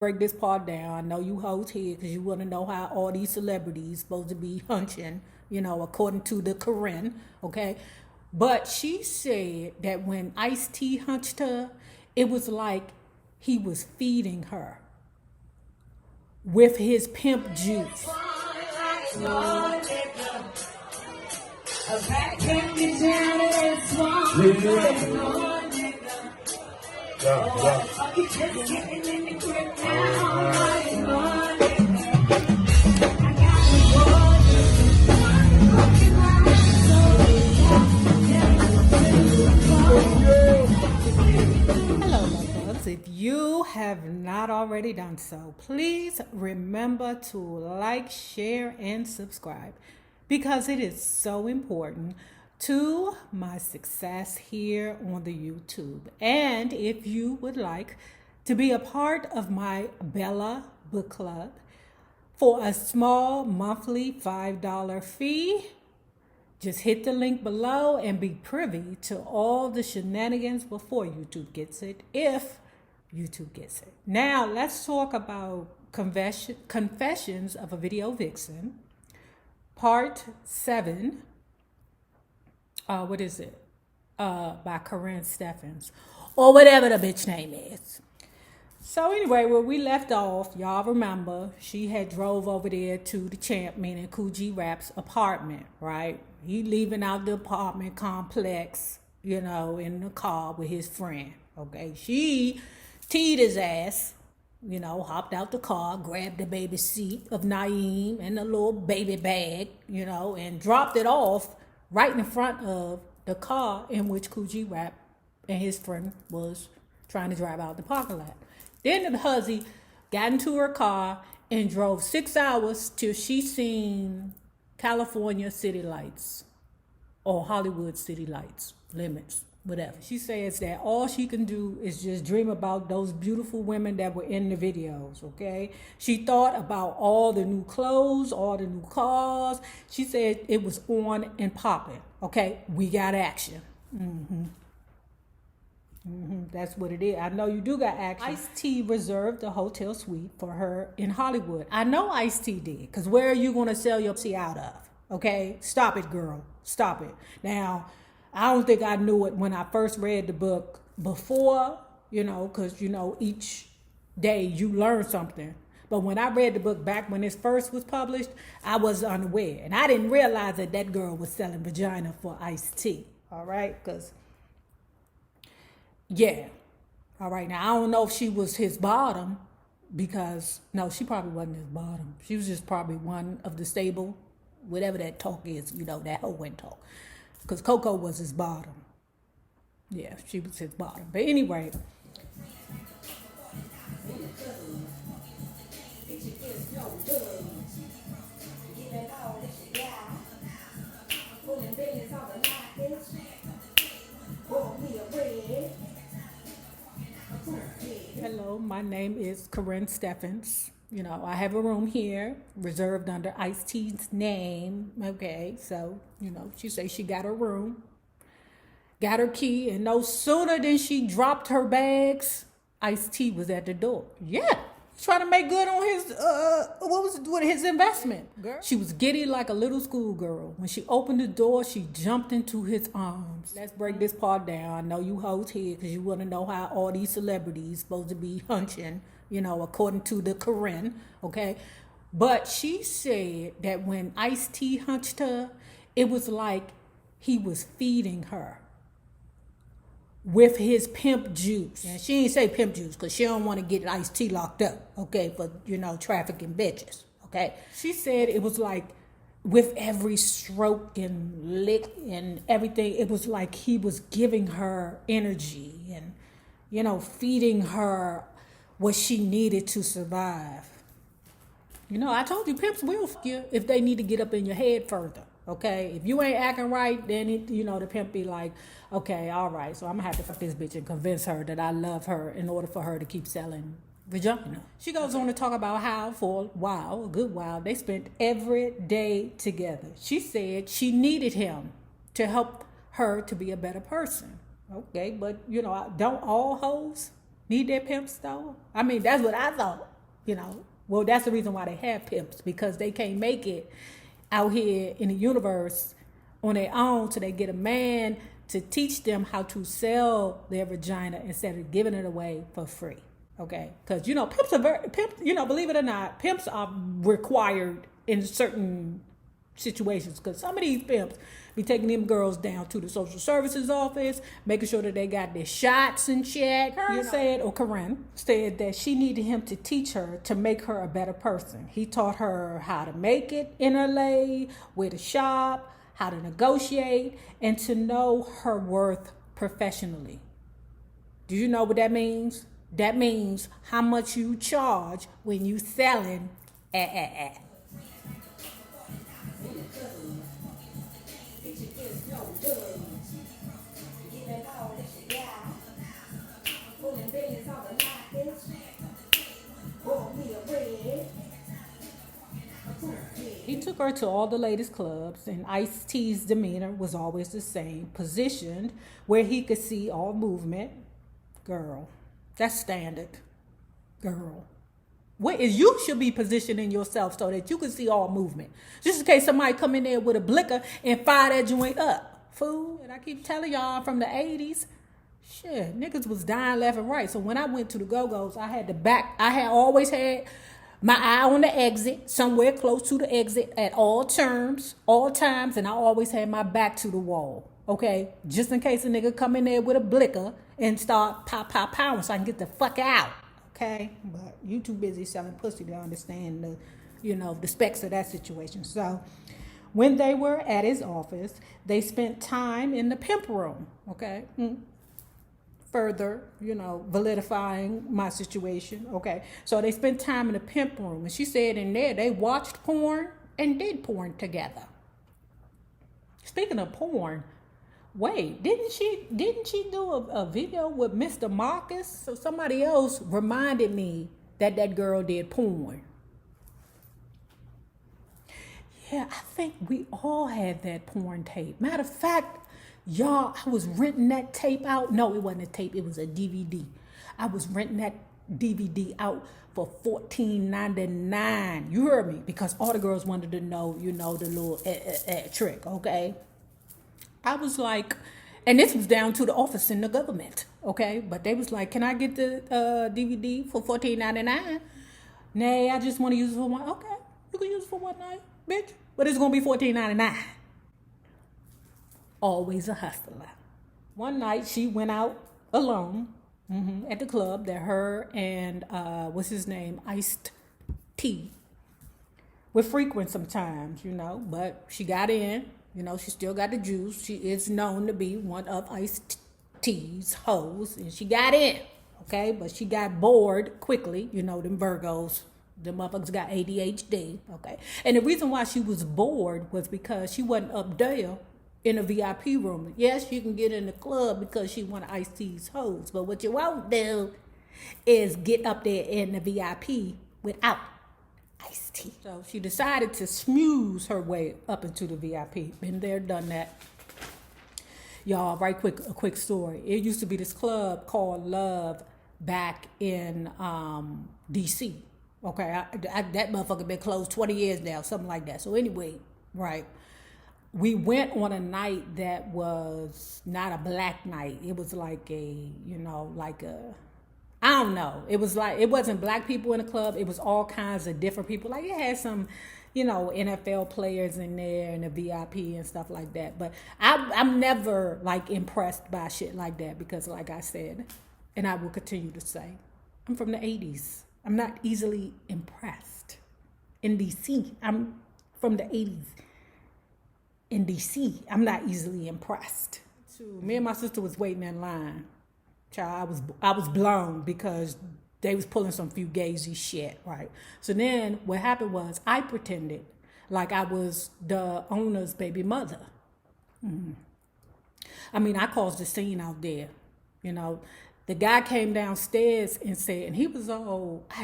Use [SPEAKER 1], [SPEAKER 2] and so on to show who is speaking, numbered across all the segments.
[SPEAKER 1] Break this part down. I know you hoes here because you want to know how all these celebrities supposed to be hunching, according to the Karrine, okay? But she said that when Ice-T hunched her, it was like he was feeding her with his pimp juice. Hello, my loves. If you have not already done so, please remember to like, share, and subscribe because it is so important to my success here on the YouTube. And if you would like to be a part of my Bella Book Club for a small monthly $5 fee, just hit the link below and be privy to all the shenanigans before YouTube gets it, if YouTube gets it. Now, let's talk about Confessions of a Video Vixen, Part 7. What is it? By Karrine Steffan, or whatever the bitch name is. So anyway, where we left off, y'all remember, she had drove over there to the champ, meaning Kool G Rap's apartment, right? He leaving out the apartment complex, in the car with his friend, okay? She teed his ass, hopped out the car, grabbed the baby seat of Naeem and the little baby bag, and dropped it off right in front of the car in which Kool G Rap and his friend was trying to drive out the parking lot. Then the hussy got into her car and drove 6 hours till she seen California city lights or Hollywood city lights, limits, whatever. She says that all she can do is just dream about those beautiful women that were in the videos, okay? She thought about all the new clothes, all the new cars. She said it was on and popping, okay? We got action. That's what it is. I know you do got action. Ice-T reserved a hotel suite for her in Hollywood. I know Ice-T did, because where are you going to sell your pussy out of? Okay? Stop it, girl. Stop it. Now, I don't think I knew it when I first read the book before, because, each day you learn something. But when I read the book back when it first was published, I was unaware. And I didn't realize that that girl was selling vagina for Ice-T. All right? Because, yeah. All right. Now, I don't know if she was his bottom because, no, she probably wasn't his bottom. She was just probably one of the stable, whatever that talk is, that H0ez talk. Because Coco was his bottom. Yeah, she was his bottom. But anyway. Hello, my name is Karrine Steffan. I have a room here reserved under Ice-T's name. Okay, so, she says she got her room, got her key, and no sooner than she dropped her bags, Ice-T was at the door. Yeah, trying to make good on his investment. Girl. She was giddy like a little schoolgirl. When she opened the door, she jumped into his arms. Let's break this part down. I know you hoes here because you want to know how all these celebrities supposed to be hunching, according to the Karrine, okay? But she said that when Ice-T hunched her, it was like he was feeding her with his pimp juice. And she didn't say pimp juice because she don't want to get Ice-T locked up, okay, for, trafficking bitches, okay? She said it was like with every stroke and lick and everything, it was like he was giving her energy and, feeding her what she needed to survive. I told you pimps will f you if they need to get up in your head further, okay? If you ain't acting right, then, the pimp be like, okay, all right, so I'm going to have to fuck this bitch and convince her that I love her in order for her to keep selling vagina. She goes on to talk about how for a good while, they spent every day together. She said she needed him to help her to be a better person. Okay, but, don't all hoes need their pimps though? I mean, that's what I thought. you know, well, that's the reason why they have pimps, because they can't make it out here in the universe on their own, so they get a man to teach them how to sell their vagina instead of giving it away for free. Okay, because you know pimps, you know, believe it or not, pimps are required in certain situations, because some of these pimps be taking them girls down to the social services office, making sure that they got their shots and shit. You said, or Karrine said that she needed him to teach her to make her a better person. He taught her how to make it in LA, where to shop, how to negotiate, and to know her worth professionally. Do you know what that means? That means how much you charge when you selling. He took her to all the latest clubs, and Ice-T's demeanor was always the same, positioned where he could see all movement. Girl, that's standard. Girl, what is, you should be positioning yourself so that you can see all movement, just in case somebody come in there with a blicker and fire that joint up. Fool, and I keep telling y'all, from the 80s, shit, niggas was dying left and right. So when I went to the Go-Go's, I had always had my eye on the exit, somewhere close to the exit at all times, and I always had my back to the wall, okay? Just in case a nigga come in there with a blicker and start pow, so I can get the fuck out, okay? But you too busy selling pussy to understand the, you know, the specs of that situation. So when they were at his office, they spent time in the pimp room, okay? Further, you know, validifying my situation, okay? So they spent time in the pimp room, and she said in there they watched porn and did porn together. Speaking of porn, wait, didn't she do a video with Mr. Marcus? So somebody else reminded me that girl did porn. Yeah, I think we all had that porn tape. Matter of fact, y'all, I was renting that tape out. No, it wasn't a tape. It was a DVD. I was renting that DVD out for $14.99. You heard me? Because all the girls wanted to know, you know, the little trick, okay? I was like, and this was down to the office in the government, okay? But they was like, can I get the DVD for $14.99? Nay, I just want to use it for one. Okay, you can use it for one night, bitch. But it's going to be $14.99. Always a hustler. One night she went out alone at the club that her and what's his name, Ice-T, would frequent sometimes, you know, but she got in, you know, she still got the juice. She is known to be one of H0ez's hoes, and she got in, okay, but she got bored quickly, you know, them Virgos. The motherfuckers got ADHD, okay? And the reason why she was bored was because she wasn't up there in a VIP room. Yes, you can get in the club because she want Ice-T's hoes, but what you won't do is get up there in the VIP without Ice-T. So she decided to smooze her way up into the VIP. Been there, done that. Y'all, a quick story. It used to be this club called Love back in DC. Okay, that motherfucker been closed 20 years now, something like that. So anyway, right. We went on a night that was not a black night. It was like a, you know, like a, I don't know. It was like, it wasn't black people in the club. It was all kinds of different people. Like it had some, you know, NFL players in there and the VIP and stuff like that. But I'm never like impressed by shit like that because like I said, and I will continue to say, I'm from the 80s. I'm not easily impressed. In DC, I'm from the 80s. In DC, I'm not easily impressed. Me and my sister was waiting in line. Child, I was blown because they was pulling some fugazi shit, right? So then what happened was I pretended like I was the owner's baby mother. I mean, I caused a scene out there, you know. The guy came downstairs and said, and he was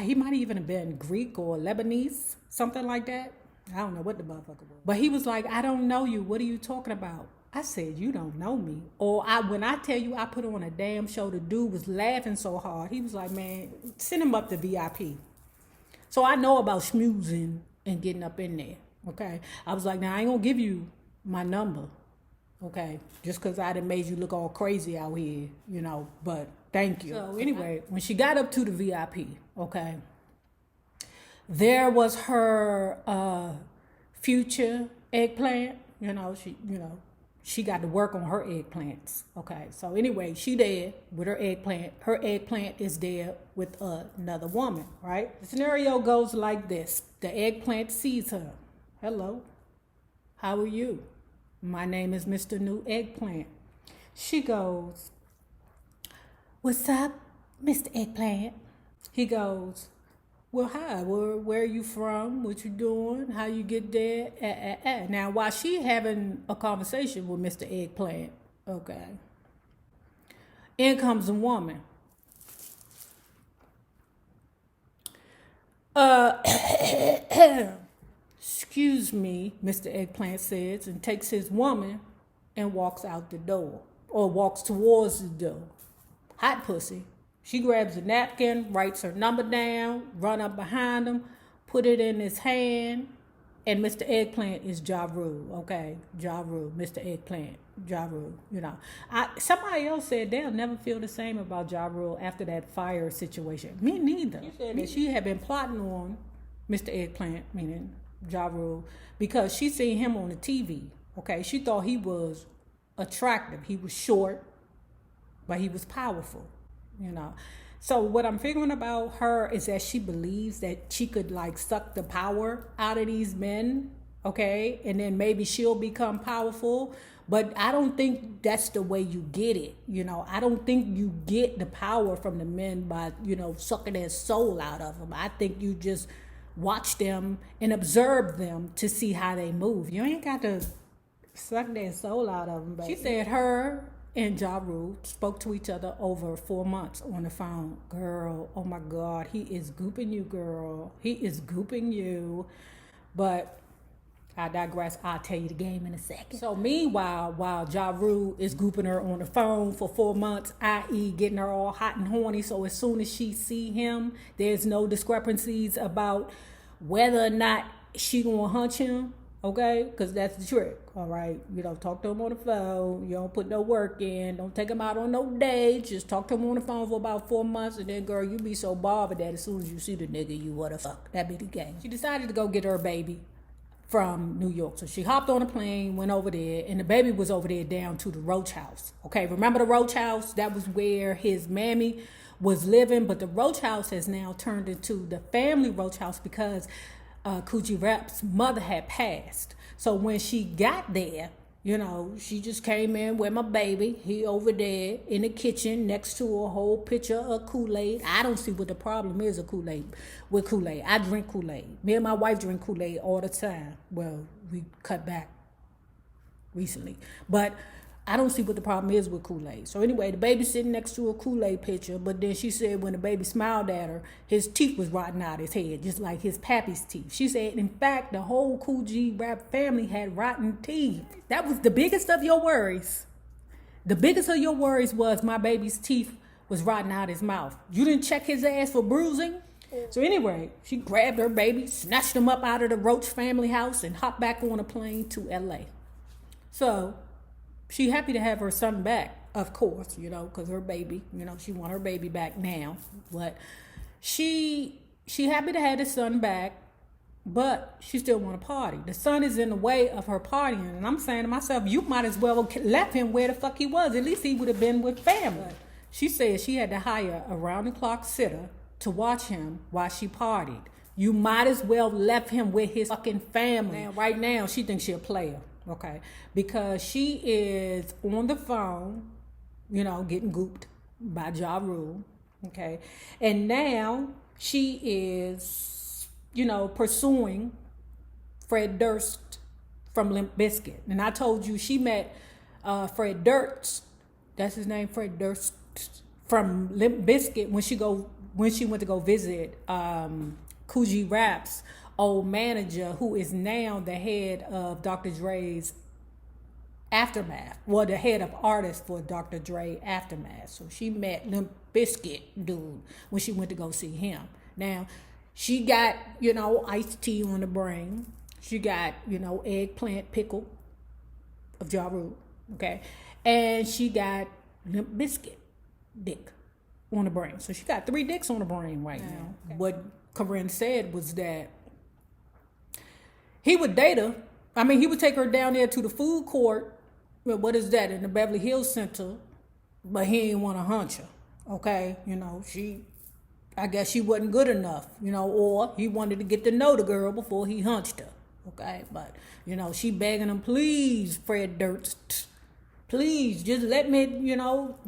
[SPEAKER 1] he might even have been Greek or Lebanese, something like that. I don't know what the motherfucker was. But he was like, I don't know you. What are you talking about? I said, you don't know me. Or when I tell you I put on a damn show, the dude was laughing so hard. He was like, man, send him up to VIP. So I know about schmoozing and getting up in there. Okay. I was like, now I ain't gonna give you my number. Okay. Just because I done made you look all crazy out here, you know, but thank you. So anyway, when she got up to the VIP, okay, there was her future eggplant. She got to work on her eggplants. Okay, so anyway, she there with her eggplant. Her eggplant is there with another woman, right? The scenario goes like this. The eggplant sees her. Hello, how are you? My name is Mr. New Eggplant. She goes, what's up, Mr. Eggplant? He goes, well, hi, where are you from? What you doing? How you get there? Now, while she having a conversation with Mr. Eggplant, okay, in comes a woman. Excuse me, Mr. Eggplant says, and takes his woman and walks out the door, or walks towards the door. Hot pussy. She grabs a napkin, writes her number down, run up behind him, put it in his hand, and Mr. Eggplant is Ja Rule, okay? Ja Rule, Mr. Eggplant, Ja Rule, you know. Somebody else said they'll never feel the same about Ja Rule after that fire situation. Me neither. She said that she had been plotting on Mr. Eggplant, meaning Ja Rule, because she seen him on the TV, okay? She thought he was attractive. He was short, but he was powerful. You know, so what I'm figuring about her is that she believes that she could like suck the power out of these men, okay, and then maybe she'll become powerful. But I don't think that's the way you get it. You know, I don't think you get the power from the men by, you know, sucking their soul out of them. I think you just watch them and observe them to see how they move. You ain't got to suck their soul out of them, baby. She said her and Ja Rule spoke to each other over 4 months on the phone. Girl, oh my God, he is gooping you, girl. He is gooping you. But I digress. I'll tell you the game in a second. So meanwhile, while Ja Rule is gooping her on the phone for 4 months, i.e. getting her all hot and horny, so as soon as she see him, there's no discrepancies about whether or not she gonna hunch him. Okay, because that's the trick, all right? You don't talk to him on the phone. You don't put no work in. Don't take him out on no dates. Just talk to him on the phone for about 4 months, and then, girl, you be so bothered that as soon as you see the nigga, you wanna fuck. That be the game. She decided to go get her baby from New York. So she hopped on a plane, went over there, and the baby was over there down to the Roach House. Okay, remember the Roach House? That was where his mammy was living, but the Roach House has now turned into the family Roach House because Coogee Rap's mother had passed. So when she got there, you know, she just came in with my baby. He over there in the kitchen next to a whole pitcher of Kool-Aid. I don't see what the problem is with Kool-Aid. I drink Kool-Aid. Me and my wife drink Kool-Aid all the time. Well, we cut back recently. But I don't see what the problem is with Kool-Aid. So anyway, the baby's sitting next to a Kool-Aid pitcher, but then she said when the baby smiled at her, his teeth was rotting out his head, just like his pappy's teeth. She said, in fact, the whole Coogee Rap family had rotten teeth. That was the biggest of your worries. The biggest of your worries was my baby's teeth was rotting out his mouth. You didn't check his ass for bruising? So anyway, she grabbed her baby, snatched him up out of the Roach family house, and hopped back on a plane to L.A. So she happy to have her son back, of course, you know, because her baby, you know, she want her baby back now. But she happy to have the son back, but she still want to party. The son is in the way of her partying. And I'm saying to myself, you might as well left him where the fuck he was. At least he would have been with family. She said she had to hire a round-the-clock sitter to watch him while she partied. You might as well left him with his fucking family. Now, right now, she thinks she a player. Okay, because she is on the phone, you know, getting gooped by Ja Rule, okay, and now she is, you know, pursuing Fred Durst from Limp Bizkit. And I told you she met Fred Durst, that's his name, Fred Durst, from Limp Bizkit when she went to go visit Coogee Rap's old manager, who is now the head of Dr. Dre's Aftermath. Well, the head of artists for Dr. Dre Aftermath. So she met Limp Bizkit dude when she went to go see him. Now, She got, iced tea on the brain. She got, eggplant pickle of Ja Rule, okay? And she got Limp Biscuit dick on the brain. So she got 3 dicks on the brain right now. Okay. What Karrine said was that he would date her. I mean, he would take her down there to the food court. Well, what is that? In the Beverly Hills Center. But he didn't want to hunch her, okay? I guess she wasn't good enough, or he wanted to get to know the girl before he hunched her, okay? But, she begging him, please, Fred Durst, please, just let me,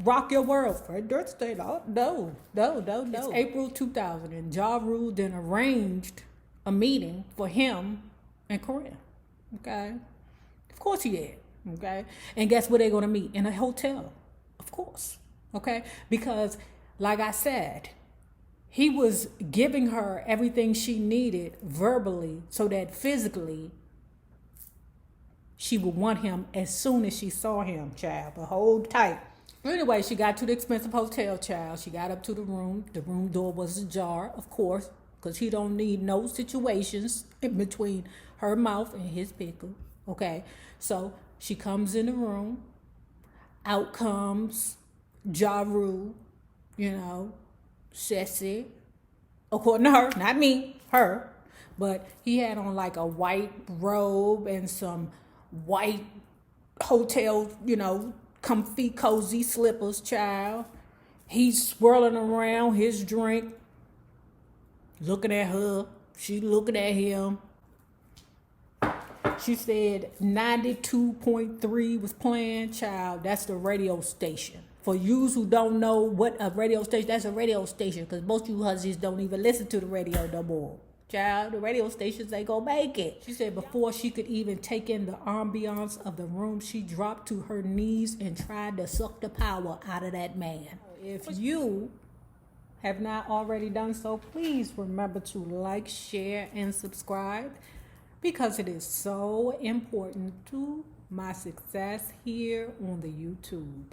[SPEAKER 1] rock your world. Fred Durst said, oh, no. It's April 2000, and Ja Rule then arranged a meeting for him and Karrine, okay? Of course he did, okay? And guess where they're going to meet? In a hotel, of course, okay? Because, like I said, he was giving her everything she needed verbally so that physically she would want him as soon as she saw him, child. But hold tight. Anyway, she got to the expensive hotel, child. She got up to the room. The room door was ajar, of course, because he don't need no situations in between her mouth and his pickle, okay? So she comes in the room. Out comes Ja Rule, sassy, according to her, not me, her, but he had on like a white robe and some white hotel, comfy, cozy slippers, child. He's swirling around his drink, looking at her, she looking at him. She said 92.3 was playing, child. That's the radio station. For yous who don't know what a radio station, that's a radio station, because most of you husbands don't even listen to the radio no more. Child, the radio stations ain't gonna make it. She said before she could even take in the ambiance of the room, she dropped to her knees and tried to suck the power out of that man. If you have not already done so, please remember to like, share, and subscribe, because it is so important to my success here on the YouTube.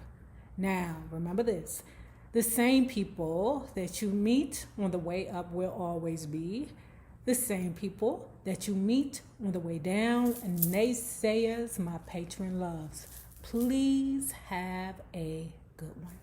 [SPEAKER 1] Now, remember this. The same people that you meet on the way up will always be the same people that you meet on the way down. And naysayers, my patron loves. Please have a good one.